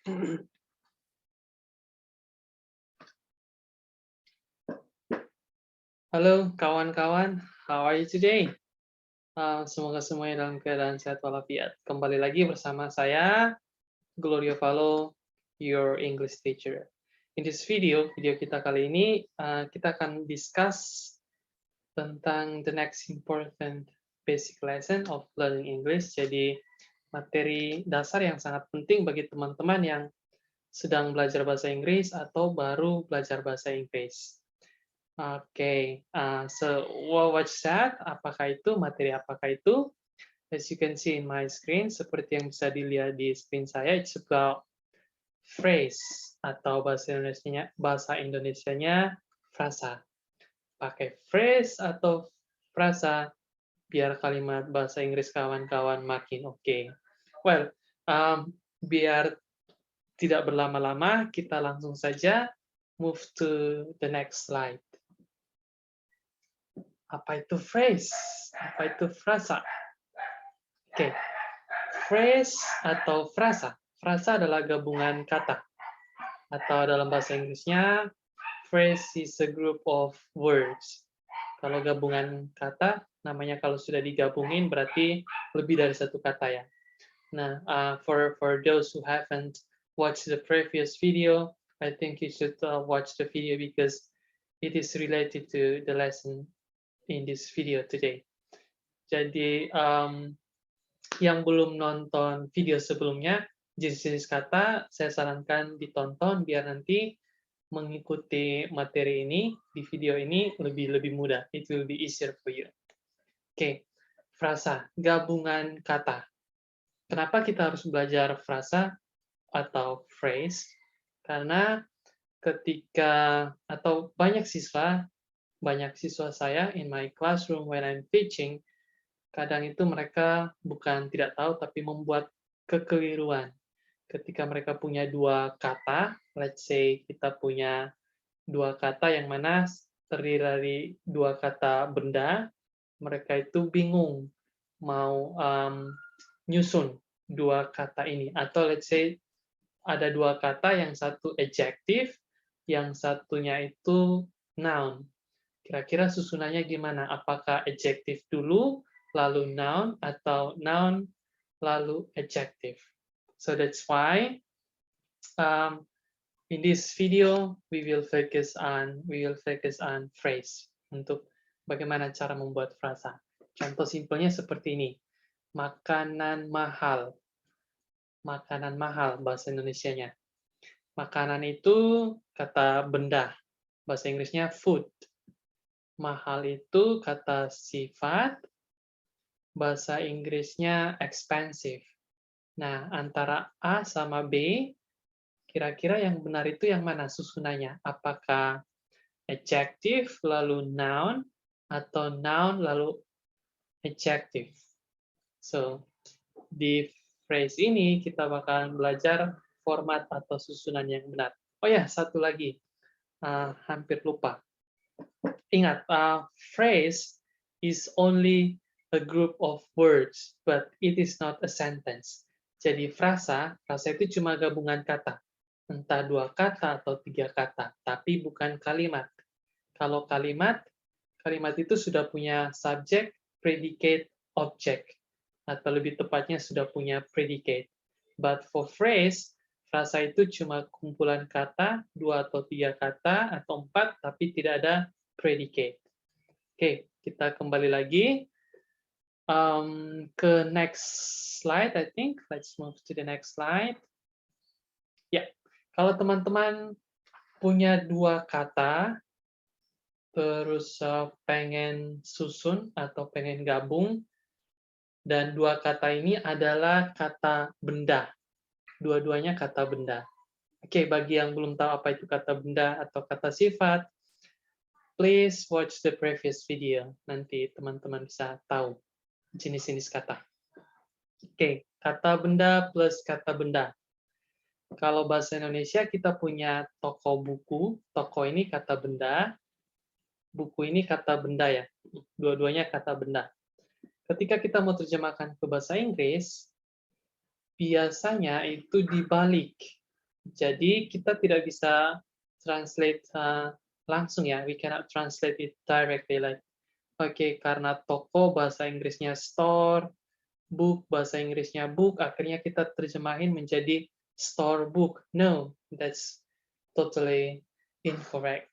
Halo kawan-kawan, how are you today? Semoga semuanya dalam keadaan sehat walafiat. Kembali lagi bersama saya, Glorio Valo, your English teacher. In this video kita kali ini, kita akan discuss tentang the next important basic lesson of learning English. Jadi, materi dasar yang sangat penting bagi teman-teman yang sedang belajar bahasa Inggris atau baru belajar bahasa Inggris. Oke, so what's that? Apakah itu? Materi apakah itu? As you can see in my screen, seperti yang bisa dilihat di screen saya, it's about phrase atau bahasa Indonesianya frasa. Pakai phrase atau frasa biar kalimat bahasa Inggris kawan-kawan makin oke. Well, biar tidak berlama-lama, kita langsung saja move to the next slide. Apa itu phrase? Apa itu frasa? Oke, phrase atau frasa. Frasa adalah gabungan kata. Atau dalam bahasa Inggrisnya, phrase is a group of words. Kalau gabungan kata, namanya kalau sudah digabungin berarti lebih dari satu kata ya. Nah, for those who haven't watched the previous video, I think you should watch the video because it is related to the lesson in this video today. Jadi, yang belum nonton video sebelumnya, jenis-jenis kata, saya sarankan ditonton biar nanti mengikuti materi ini, di video ini lebih mudah. It will be easier for you. Oke, frasa, gabungan kata. Kenapa kita harus belajar frasa atau phrase? Karena ketika, atau banyak siswa saya in my classroom when I'm teaching, kadang itu mereka bukan tidak tahu, tapi membuat kekeliruan. Ketika mereka punya dua kata, let's say kita punya dua kata yang mana terdiri dari dua kata benda, mereka itu bingung mau nyusun dua kata ini. Atau let's say ada dua kata, yang satu adjective, yang satunya itu noun. Kira-kira susunannya gimana? Apakah adjective dulu, lalu noun, atau noun, lalu adjective? So that's why in this video we will focus on phrase untuk bagaimana cara membuat frasa. Contoh simpelnya seperti ini. Makanan mahal. Makanan mahal bahasa Indonesianya. Makanan itu kata benda. Bahasa Inggrisnya food. Mahal itu kata sifat, bahasa Inggrisnya expensive. Nah, antara A sama B, kira-kira yang benar itu yang mana susunannya? Apakah adjective lalu noun, atau noun lalu adjective? So, di phrase ini kita bakalan belajar format atau susunan yang benar. Oh ya, satu lagi. Hampir lupa. Ingat, phrase is only a group of words, but it is not a sentence. Jadi frasa itu cuma gabungan kata. Entah dua kata atau tiga kata, tapi bukan kalimat. Kalau kalimat itu sudah punya subject, predicate, object. Atau lebih tepatnya sudah punya predicate. But for phrase, frasa itu cuma kumpulan kata, dua atau tiga kata, atau empat, tapi tidak ada predicate. Oke, kita kembali lagi ke next slide, I think. Let's move to the next slide. Ya, kalau teman-teman punya dua kata, terus pengen susun atau pengen gabung, dan dua kata ini adalah kata benda. Dua-duanya kata benda. Oke, bagi yang belum tahu apa itu kata benda atau kata sifat, please watch the previous video. Nanti teman-teman bisa tahu jenis-jenis kata. Oke, kata benda plus kata benda. Kalau bahasa Indonesia kita punya toko buku. Toko ini kata benda. Buku ini kata benda ya. Dua-duanya kata benda. Ketika kita mau terjemahkan ke bahasa Inggris, biasanya itu dibalik. Jadi kita tidak bisa translate langsung ya. We cannot translate it directly like, oke, karena toko bahasa Inggrisnya store, book bahasa Inggrisnya book, akhirnya kita terjemahin menjadi store book. No, that's totally incorrect.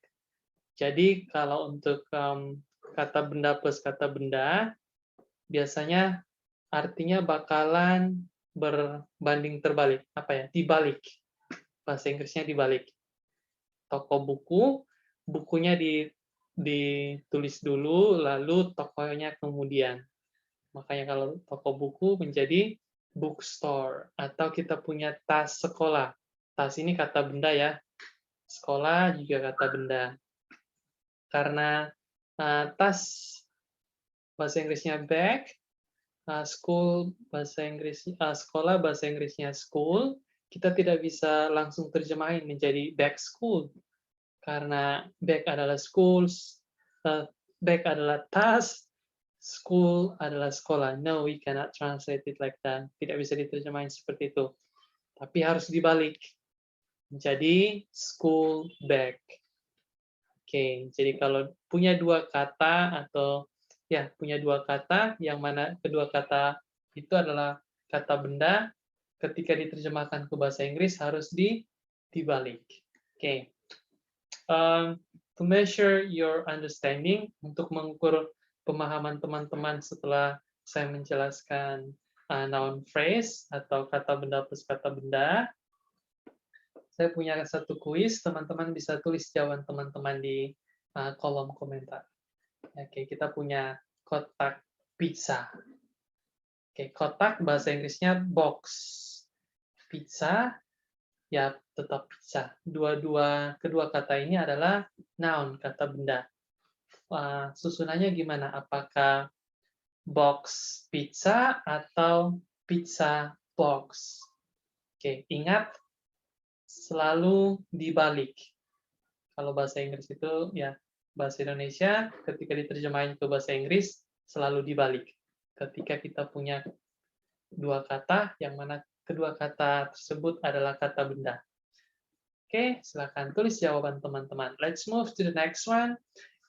Jadi kalau untuk kata benda plus kata benda, biasanya artinya bakalan berbanding terbalik. Apa ya? Dibalik. Bahasa Inggrisnya dibalik. Toko buku, bukunya ditulis dulu, lalu tokonya kemudian. Makanya kalau toko buku menjadi bookstore. Atau kita punya tas sekolah. Tas ini kata benda ya. Sekolah juga kata benda. Karena tas bahasa Inggrisnya bag, school bahasa Inggris, sekolah bahasa Inggrisnya school, kita tidak bisa langsung terjemahin menjadi back school. Karena bag adalah schools, bag adalah tas, school adalah sekolah. No, we cannot translate it like that. Tidak bisa diterjemahin seperti itu. Tapi harus dibalik. Jadi, school bag. Oke, jadi kalau punya dua kata atau ya punya dua kata, yang mana kedua kata itu adalah kata benda, ketika diterjemahkan ke bahasa Inggris harus dibalik. Oke. To measure your understanding, untuk mengukur pemahaman teman-teman setelah saya menjelaskan noun phrase atau kata benda plus kata benda, saya punya satu kuis, teman-teman bisa tulis jawaban teman-teman di kolom komentar. Oke, kita punya kotak pizza. Oke, kotak bahasa Inggrisnya box. Pizza, ya tetap pizza. Kedua kata ini adalah noun, kata benda. Susunannya gimana? Apakah box pizza atau pizza box? Oke, ingat selalu dibalik. Kalau bahasa Inggris itu ya bahasa Indonesia ketika diterjemahin ke bahasa Inggris selalu dibalik. Ketika kita punya dua kata yang mana kedua kata tersebut adalah kata benda. Oke, silakan tulis jawaban teman-teman. Let's move to the next one.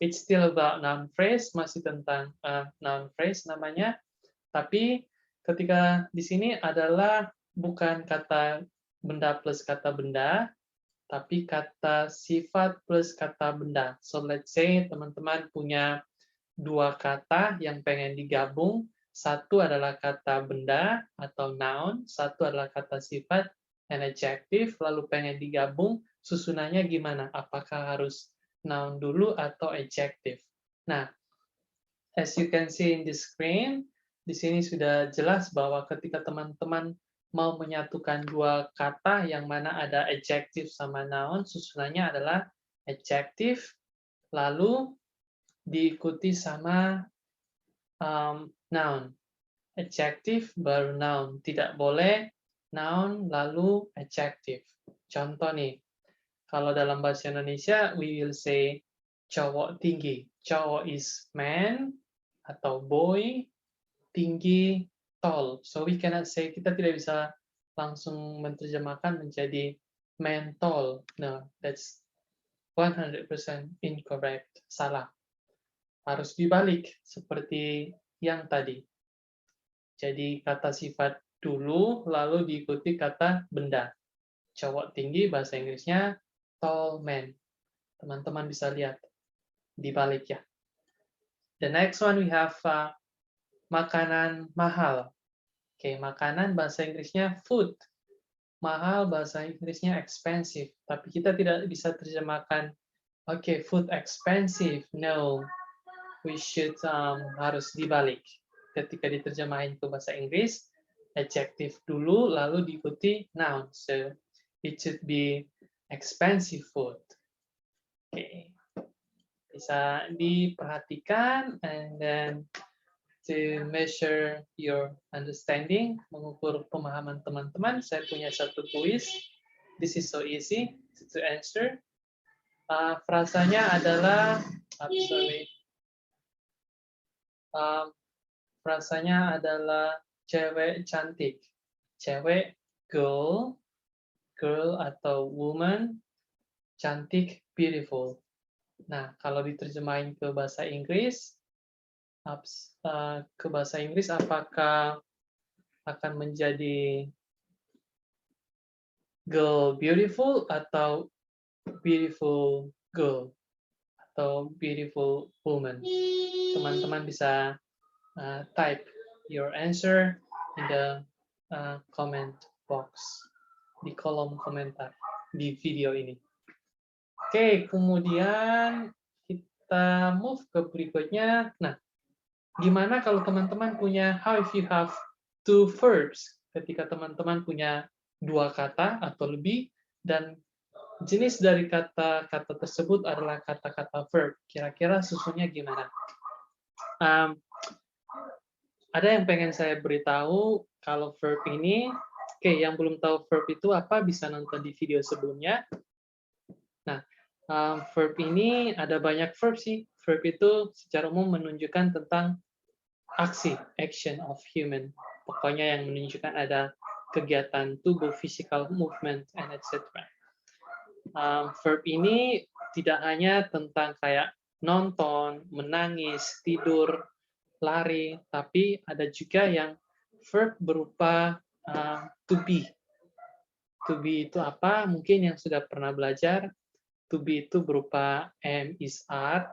It's still about noun phrase, masih tentang noun phrase namanya. Tapi ketika di sini adalah bukan kata benda plus kata benda, tapi kata sifat plus kata benda. So let's say teman-teman punya dua kata yang pengen digabung, satu adalah kata benda atau noun, satu adalah kata sifat and adjective, lalu pengen digabung, susunannya gimana? Apakah harus noun dulu atau adjective? Nah, as you can see in the screen, di sini sudah jelas bahwa ketika teman-teman mau menyatukan dua kata yang mana ada adjective sama noun, susunannya adalah adjective, lalu diikuti sama noun. Adjective baru noun. Tidak boleh noun lalu adjective. Contoh nih, kalau dalam bahasa Indonesia, we will say cowok tinggi. Cowok is man atau boy, tinggi, tall. So we cannot say, kita tidak bisa langsung menerjemahkan menjadi man tall. No, that's 100% incorrect. Salah. Harus dibalik, seperti yang tadi. Jadi kata sifat dulu, lalu diikuti kata benda. Cowok tinggi, bahasa Inggrisnya tall man. Teman-teman bisa lihat. Dibalik ya. The next one we have makanan mahal. Oke, makanan bahasa Inggrisnya food. Mahal bahasa Inggrisnya expensive. Tapi kita tidak bisa terjemahkan, oke, food expensive. No, we should harus dibalik. Ketika diterjemahin ke bahasa Inggris, adjective dulu, lalu diikuti noun. So, it should be expensive food. Oke. Bisa diperhatikan, and then to measure your understanding, mengukur pemahaman teman-teman, saya punya satu kuis. This is so easy to answer. Frasanya adalah, frasanya adalah cewek cantik. Cewek, girl, girl atau woman, cantik, beautiful. Nah, kalau diterjemahin ke bahasa Inggris, apakah akan menjadi girl beautiful atau beautiful girl atau beautiful woman? Teman-teman bisa type your answer in the comment box, di kolom komentar di video ini. Oke, kemudian kita move ke berikutnya. Nah, gimana kalau teman-teman punya how if you have two verbs? Ketika teman-teman punya dua kata atau lebih, dan jenis dari kata-kata tersebut adalah kata-kata verb. Kira-kira susunnya gimana? Ada yang pengen saya beritahu kalau verb ini, oke, yang belum tahu verb itu apa bisa nonton di video sebelumnya. Nah, verb ini ada banyak verb sih. Verb itu secara umum menunjukkan tentang aksi, action of human. Pokoknya yang menunjukkan ada kegiatan tubuh, physical movement, and etc. Verb ini tidak hanya tentang kayak nonton, menangis, tidur, lari, tapi ada juga yang verb berupa to be. To be itu apa? Mungkin yang sudah pernah belajar, to be itu berupa am, is, are,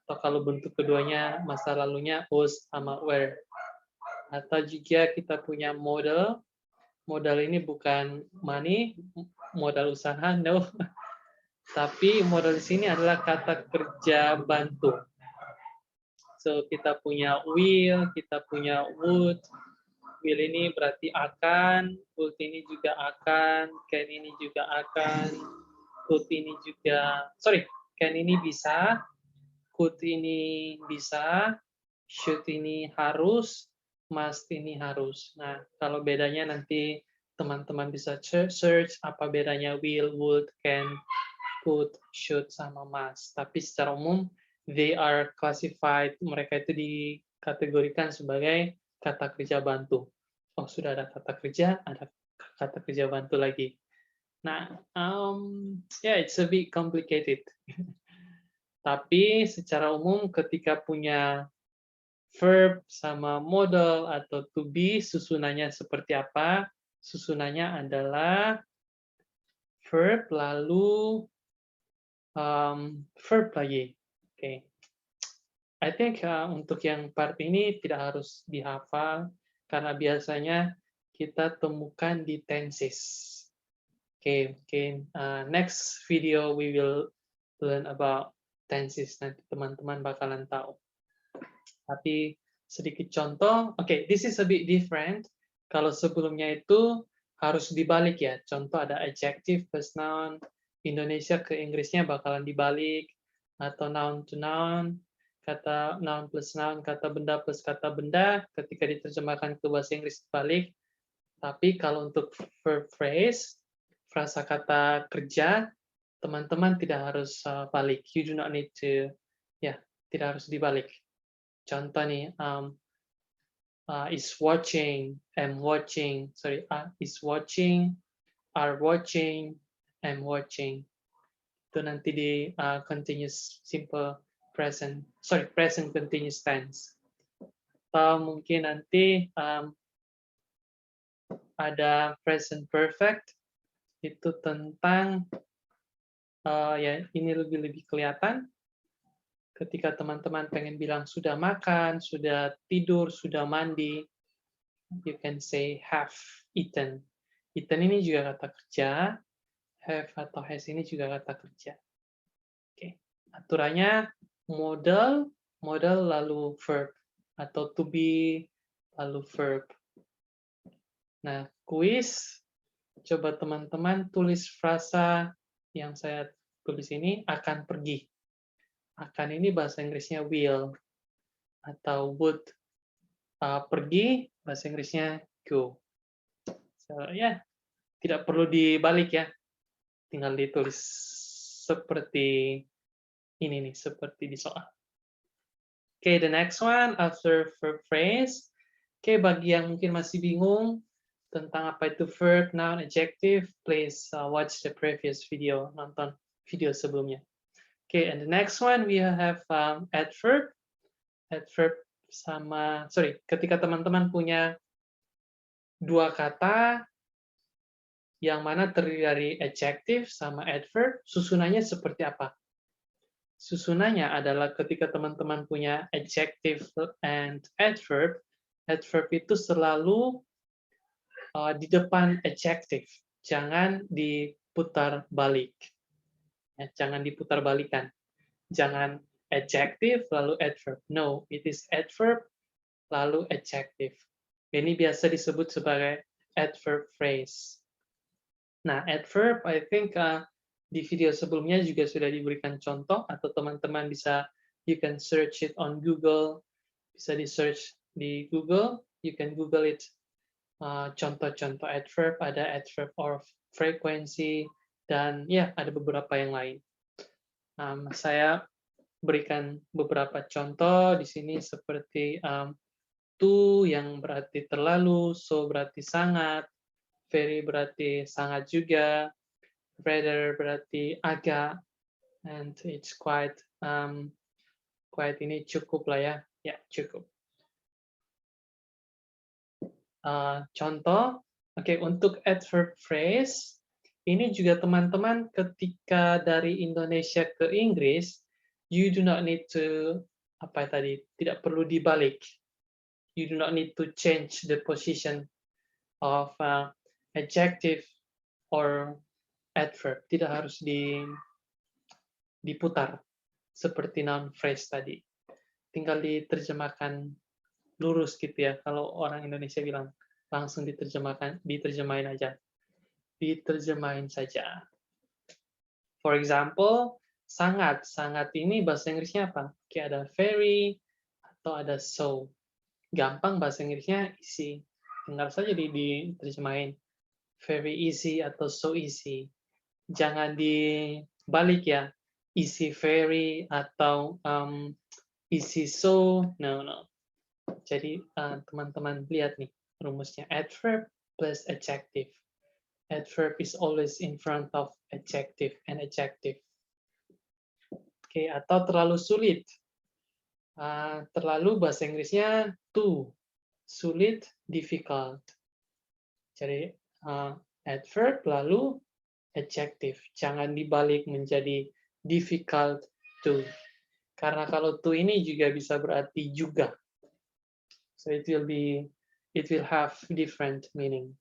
atau kalau bentuk keduanya masa lalunya was sama were. Atau juga kita punya modal. Modal ini bukan money, modal usaha, no. Tapi modal di sini adalah kata kerja bantu. So, kita punya will, kita punya would. Will ini berarti akan, would ini juga akan, can ini juga akan, could ini juga, can ini bisa, could ini bisa, should ini harus, must ini harus. Nah, kalau bedanya nanti teman-teman bisa search apa bedanya will, would, can, could, should, sama must. Tapi secara umum, they are classified, mereka itu dikategorikan sebagai kata kerja bantu. Oh, sudah ada kata kerja, ada kata kerja bantu lagi. Nah, yeah, it's a bit complicated. Tapi secara umum ketika punya verb sama modal atau to be, susunannya seperti apa? Susunannya adalah verb lalu verb lagi. Oke. I think untuk yang part ini tidak harus dihafal karena biasanya kita temukan di tenses. Oke, next video we will learn about tenses. Nanti teman-teman bakalan tahu. Tapi sedikit contoh, this is a bit different. Kalau sebelumnya itu harus dibalik ya. Contoh ada adjective plus noun, Indonesia ke Inggrisnya bakalan dibalik, atau noun to noun, kata noun plus noun, kata benda plus kata benda, ketika diterjemahkan ke bahasa Inggris dibalik. Tapi kalau untuk verb phrase, frasa kata kerja, teman-teman tidak harus balik. You do not need to, tidak harus dibalik. Contoh nih, is watching, am watching, is watching, are watching, am watching. Itu nanti di continuous simple present, present continuous tense. Atau mungkin nanti ada present perfect, itu tentang, ya ini lebih kelihatan, ketika teman-teman pengen bilang sudah makan, sudah tidur, sudah mandi, you can say have eaten. Eaten ini juga kata kerja, have atau has ini juga kata kerja. Oke. Aturannya modal lalu verb, atau to be lalu verb. Nah, kuis, coba teman-teman tulis frasa yang saya tulis ini, akan pergi. Akan ini bahasa Inggrisnya will, atau would. Pergi, bahasa Inggrisnya go. So, tidak perlu dibalik ya. Tinggal ditulis seperti ini nih, seperti di soal. The next one, after verb phrase. Bagi yang mungkin masih bingung tentang apa itu verb, noun, adjective, please watch the previous video, nonton video sebelumnya. Okay, and the next one we have adverb. Adverb ketika teman-teman punya dua kata yang mana terdiri dari adjective sama adverb, susunannya seperti apa? Susunannya adalah ketika teman-teman punya adjective and adverb, adverb itu selalu di depan adjective, jangan diputar balik. Ya, jangan diputar balikan. Jangan adjective lalu adverb. No, it is adverb lalu adjective. Ini biasa disebut sebagai adverb phrase. Nah, adverb, I think di video sebelumnya juga sudah diberikan contoh, atau teman-teman you can search it on Google, bisa di-search di Google, you can Google it, contoh-contoh adverb, ada adverb of frequency, dan ya, ada beberapa yang lain. Saya berikan beberapa contoh di sini seperti to yang berarti terlalu, so berarti sangat, very berarti sangat juga, rather berarti agak, and it's quite ini cukup lah ya, ya cukup. Contoh, oke, untuk adverb phrase, ini juga teman-teman ketika dari Indonesia ke Inggris, you do not need to, tidak perlu dibalik. You do not need to change the position of adjective or adverb. Tidak harus diputar seperti noun phrase tadi. Tinggal diterjemahkan lurus gitu ya. Kalau orang Indonesia bilang langsung diterjemahin aja. Diterjemahin saja. For example, sangat. Sangat ini bahasa Inggrisnya apa? Kayak ada very atau ada so. Gampang bahasa Inggrisnya easy. Tinggal saja diterjemahin very easy atau so easy. Jangan dibalik ya. Easy very atau easy so. No. Jadi teman-teman lihat nih rumusnya. Adverb plus adjective. Adverb is always in front of adjective and adjective. Oke, atau terlalu sulit. Terlalu bahasa Inggrisnya too. Sulit, difficult. Jadi adverb lalu adjective. Jangan dibalik menjadi difficult to. Karena kalau to ini juga bisa berarti juga. So it will have different meaning.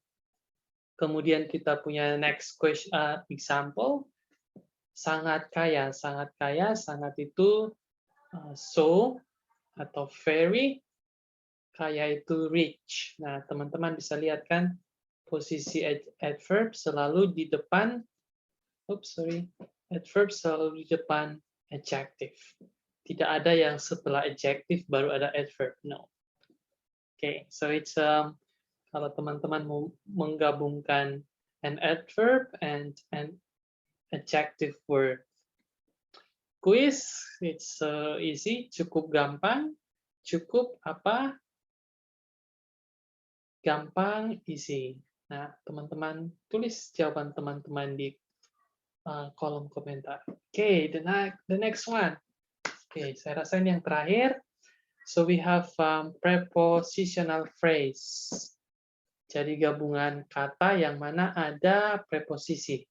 Kemudian kita punya next question, example. Sangat kaya. Sangat kaya, sangat itu so atau very, kaya itu rich. Nah, teman-teman bisa lihat kan posisi adverb selalu di depan, adverb selalu di depan adjective. Tidak ada yang setelah adjective baru ada adverb, no. Okay, so it's kalau teman-teman mau menggabungkan an adverb and an adjective word. Quiz, it's easy, cukup gampang. Cukup apa? Gampang, easy. Nah, teman-teman tulis jawaban teman-teman di kolom komentar. Okay, the next one. Okay, saya rasa ini yang terakhir. So we have prepositional phrase. Jadi gabungan kata yang mana ada preposisi.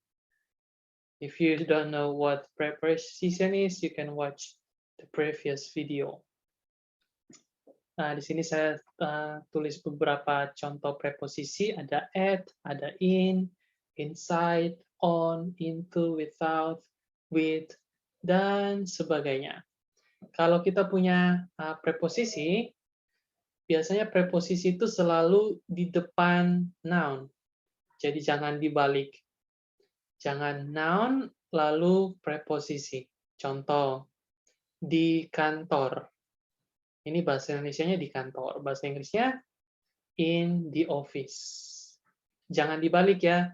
If you don't know what preposition is, you can watch the previous video. Nah, di sini saya tulis beberapa contoh preposisi, ada at, ada in, inside, on, into, without, with, dan sebagainya. Kalau kita punya preposisi, biasanya preposisi itu selalu di depan noun. Jadi jangan dibalik. Jangan noun, lalu preposisi. Contoh, di kantor. Ini bahasa Indonesianya di kantor. Bahasa Inggrisnya in the office. Jangan dibalik ya.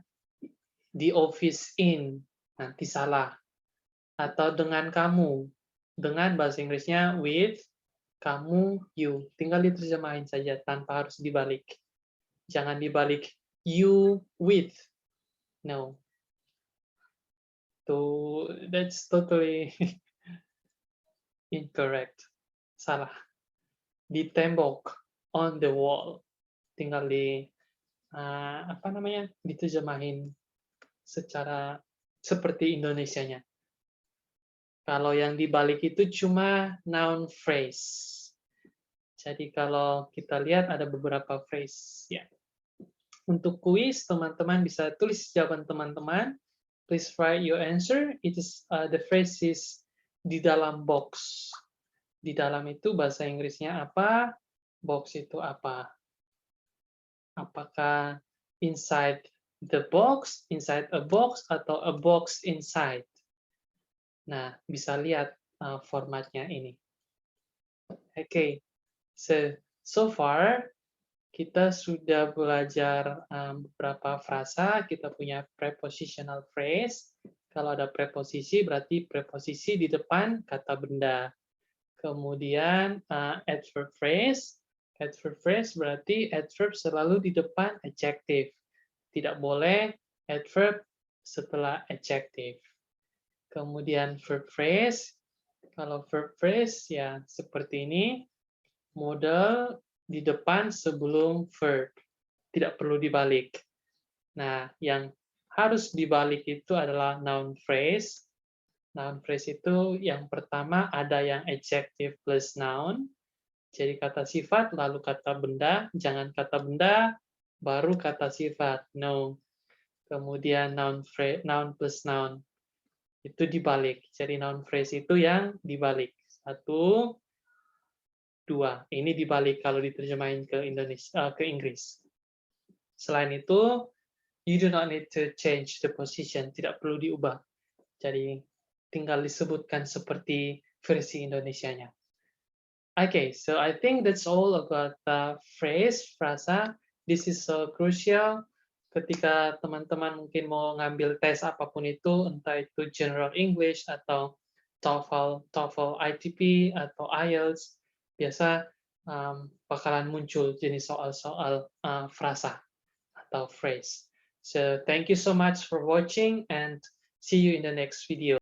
The office in. Nanti salah. Atau dengan kamu. Dengan bahasa Inggrisnya with, kamu, you. Tinggal diterjemahin saja tanpa harus dibalik. Jangan dibalik you with. No. That's totally incorrect. Salah. Di tembok, on the wall. Tinggal apa namanya, diterjemahin secara seperti Indonesianya. Kalau yang dibalik itu cuma noun phrase. Jadi kalau kita lihat ada beberapa phrase. Ya. Untuk kuis, teman-teman bisa tulis jawaban teman-teman. Please write your answer. The phrase is di dalam box. Di dalam itu bahasa Inggrisnya apa? Box itu apa? Apakah inside the box, inside a box, atau a box inside? Nah, bisa lihat formatnya ini. Oke, so far kita sudah belajar beberapa frasa. Kita punya prepositional phrase. Kalau ada preposisi, berarti preposisi di depan kata benda. Kemudian adverb phrase. Adverb phrase berarti adverb selalu di depan adjective. Tidak boleh adverb setelah adjective. Kemudian verb phrase. Kalau verb phrase ya seperti ini. Modal di depan sebelum verb. Tidak perlu dibalik. Nah, yang harus dibalik itu adalah noun phrase. Noun phrase itu yang pertama ada yang adjective plus noun. Jadi kata sifat, lalu kata benda. Jangan kata benda, baru kata sifat. No. Kemudian noun plus noun. Itu dibalik. Jadi noun phrase itu yang dibalik. 1, 2. Ini dibalik kalau diterjemahin ke Inggris. Selain itu, you do not need to change the position. Tidak perlu diubah. Jadi tinggal disebutkan seperti versi Indonesianya. Okay, so I think that's all about the phrase, frasa. This is so crucial ketika teman-teman mungkin mau ngambil tes apapun itu, entah itu General English atau TOEFL ITP atau IELTS, biasa bakalan muncul jenis soal-soal frasa atau phrase. So thank you so much for watching and see you in the next video.